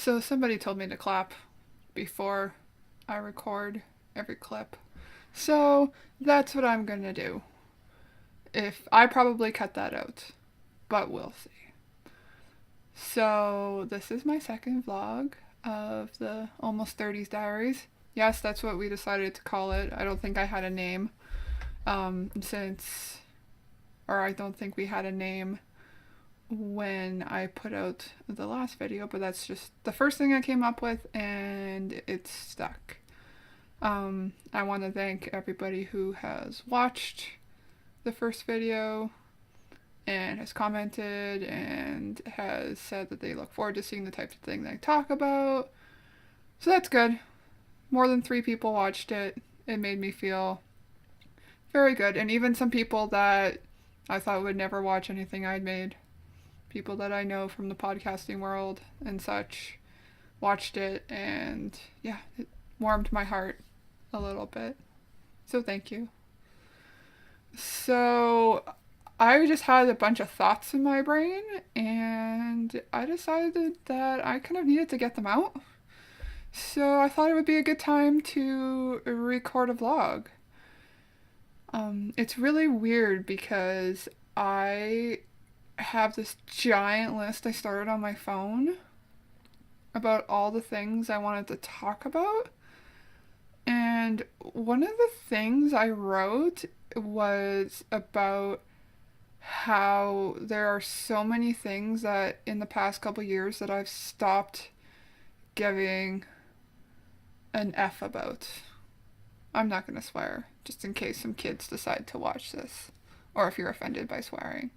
So somebody told me to clap before I record every clip. So that's what I'm gonna do. If I probably cut that out, but we'll see. So this is my second vlog of the Almost 30s Diaries. Yes, that's what we decided to call it. I don't think I had a name. I don't think we had a name when I put out the last video, but that's just the first thing I came up with and it's stuck. I want to thank everybody who has watched the first video and has commented and has said that they look forward to seeing the types of thing I talk about. So that's good. More than 3 people watched it. It made me feel very good. And even some people that I thought would never watch anything I'd made, people that I know from the podcasting world and such, watched it, and yeah, it warmed my heart a little bit. So thank you. So I just had a bunch of thoughts in my brain, and I decided that I kind of needed to get them out. So I thought it would be a good time to record a vlog. It's really weird because I have this giant list I started on my phone about all the things I wanted to talk about. And one of the things I wrote was about how there are so many things that in the past couple years that I've stopped giving an F about. I'm not going to swear, just in case some kids decide to watch this, or if you're offended by swearing.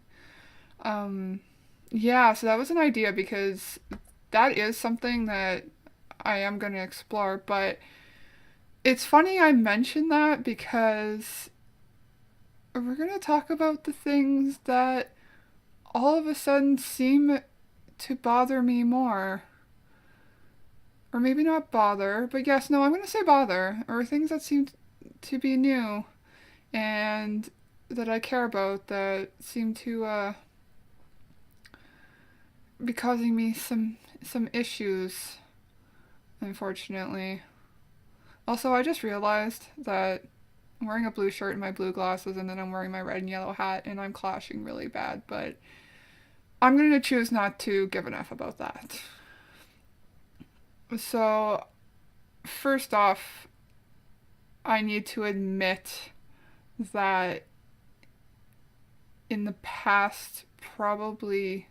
Yeah, so that was an idea because that is something that I am going to explore, but it's funny I mentioned that because we're going to talk about the things that all of a sudden seem to bother me more. Or maybe not bother, but yes, no, I'm going to say bother. Or things that seem to be new and that I care about that seem to be causing me some issues, unfortunately. Also, I just realized that I'm wearing a blue shirt and my blue glasses, and then I'm wearing my red and yellow hat, and I'm clashing really bad, but I'm going to choose not to give an F about that. So, first off, I need to admit that in the past, probably,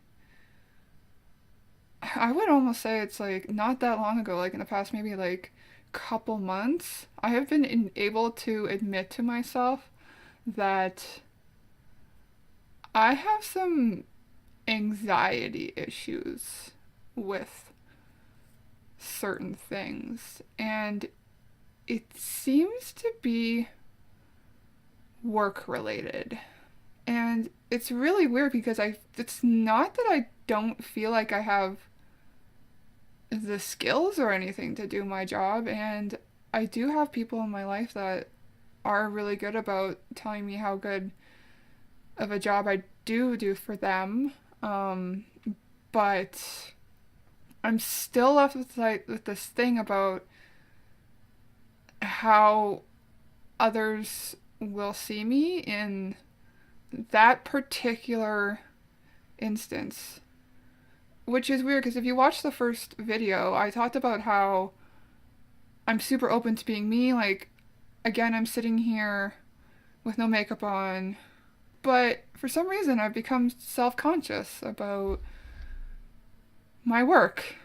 I would almost say it's like not that long ago, like in the past maybe like couple months, I have been able to admit to myself that I have some anxiety issues with certain things, and it seems to be work related. And it's really weird because it's not that I don't feel like I have the skills or anything to do my job, and I do have people in my life that are really good about telling me how good of a job I do for them. But I'm still left with this thing about how others will see me in that particular instance. Which is weird because if you watch the first video, I talked about how I'm super open to being me. Like, again, I'm sitting here with no makeup on. But for some reason, I've become self conscious about my work.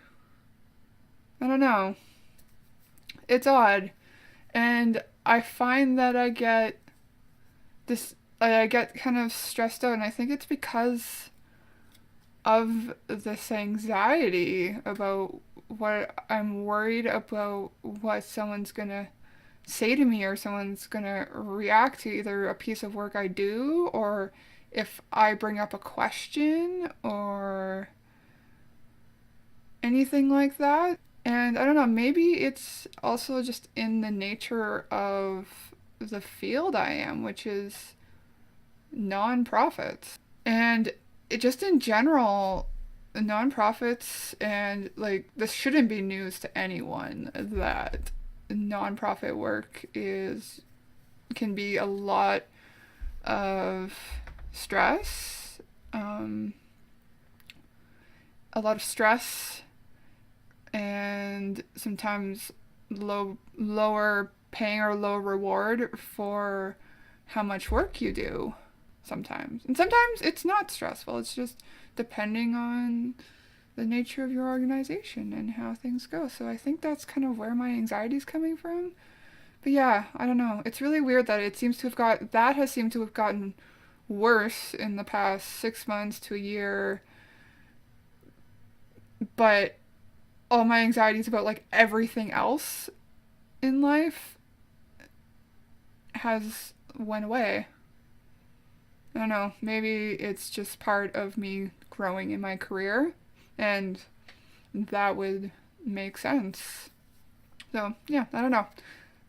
I don't know. It's odd. And I find that I get kind of stressed out, and I think it's because of this anxiety about what I'm worried about what someone's gonna say to me or someone's gonna react to either a piece of work I do or if I bring up a question or anything like that. And I don't know, maybe it's also just in the nature of the field I am, which is nonprofits. And it just in general, nonprofits, and like this shouldn't be news to anyone, that nonprofit work is can be a lot of stress, um, a lot of stress, and sometimes lower paying or low reward for how much work you do sometimes. And sometimes it's not stressful. It's just depending on the nature of your organization and how things go. So I think that's kind of where my anxiety is coming from. But yeah, I don't know. It's really weird that it seems to have that has seemed to have gotten worse in the past 6 months to a year. But all my anxieties about like everything else in life has went away. I don't know. Maybe it's just part of me growing in my career, and that would make sense. So yeah, I don't know.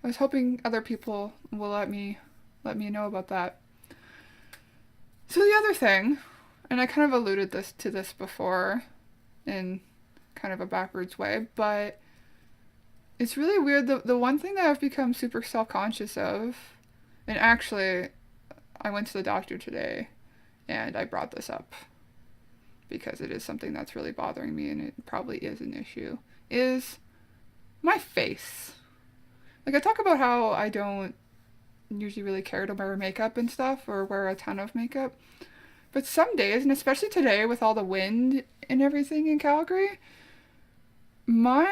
I was hoping other people will let me know about that. So the other thing, and I kind of alluded to this before in kind of a backwards way, but it's really weird. The one thing that I've become super self conscious of, and actually, I went to the doctor today and I brought this up because it is something that's really bothering me and it probably is an issue, is my face. Like, I talk about how I don't usually really care to wear makeup and stuff or wear a ton of makeup. But some days, and especially today with all the wind and everything in Calgary, my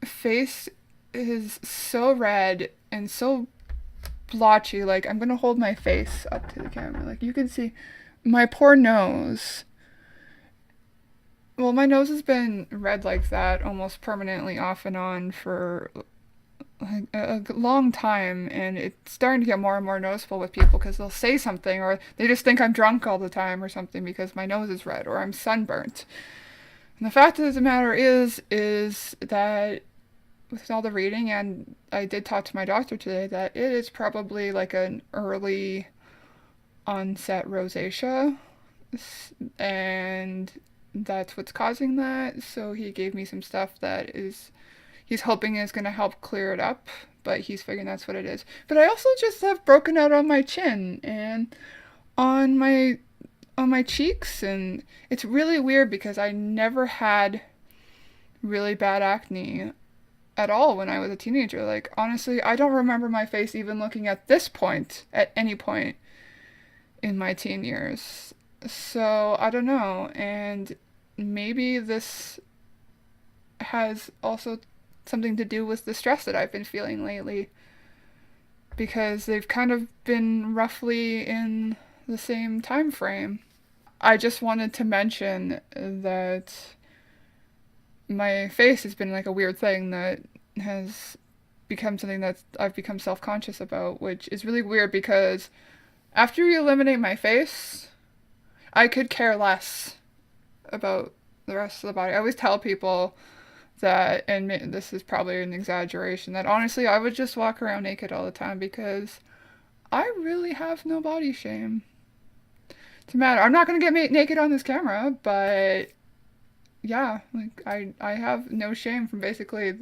face is so red and so blotchy. Like, I'm gonna hold my face up to the camera. Like, you can see my poor nose. Well, my nose has been red like that almost permanently off and on for like a long time, and it's starting to get more and more noticeable with people because they'll say something or they just think I'm drunk all the time or something because my nose is red or I'm sunburnt. And the fact of the matter is that with all the reading, and I did talk to my doctor today, that it is probably like an early onset rosacea, and that's what's causing that. So he gave me some stuff that he's hoping is going to help clear it up, but he's figuring that's what it is. But I also just have broken out on my chin and on my cheeks, and it's really weird because I never had really bad acne at all when I was a teenager. Like, honestly, I don't remember my face even looking at this point at any point in my teen years. So, I don't know. And maybe this has also something to do with the stress that I've been feeling lately, because they've kind of been roughly in the same time frame. I just wanted to mention that my face has been like a weird thing that has become something that I've become self-conscious about, which is really weird because after you eliminate my face, I could care less about the rest of the body. I always tell people that, and this is probably an exaggeration, that honestly I would just walk around naked all the time because I really have no body shame. To matter, I'm not gonna get naked on this camera, but yeah, like I have no shame from basically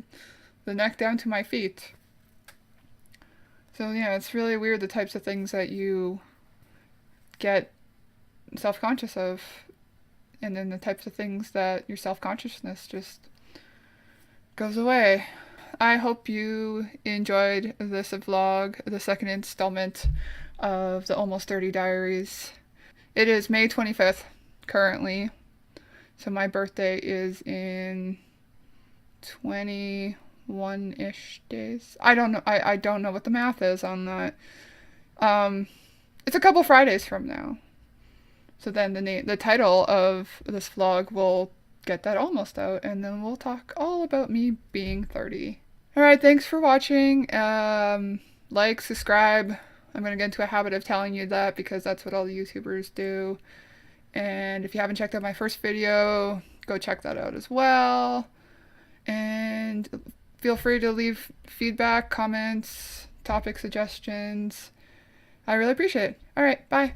the neck down to my feet. So yeah, it's really weird the types of things that you get self-conscious of, and then the types of things that your self-consciousness just goes away. I hope you enjoyed this vlog, the second installment of the Almost 30 Diaries. It is May 25th currently, so my birthday is in 21-ish days. I don't know. I don't know what the math is on that. It's a couple Fridays from now. So then the title of this vlog will get that almost out, and then we'll talk all about me being 30. Alright, thanks for watching. Like, subscribe. I'm going to get into a habit of telling you that because that's what all the YouTubers do. And if you haven't checked out my first video, go check that out as well. And feel free to leave feedback, comments, topic suggestions. I really appreciate it. Alright, bye.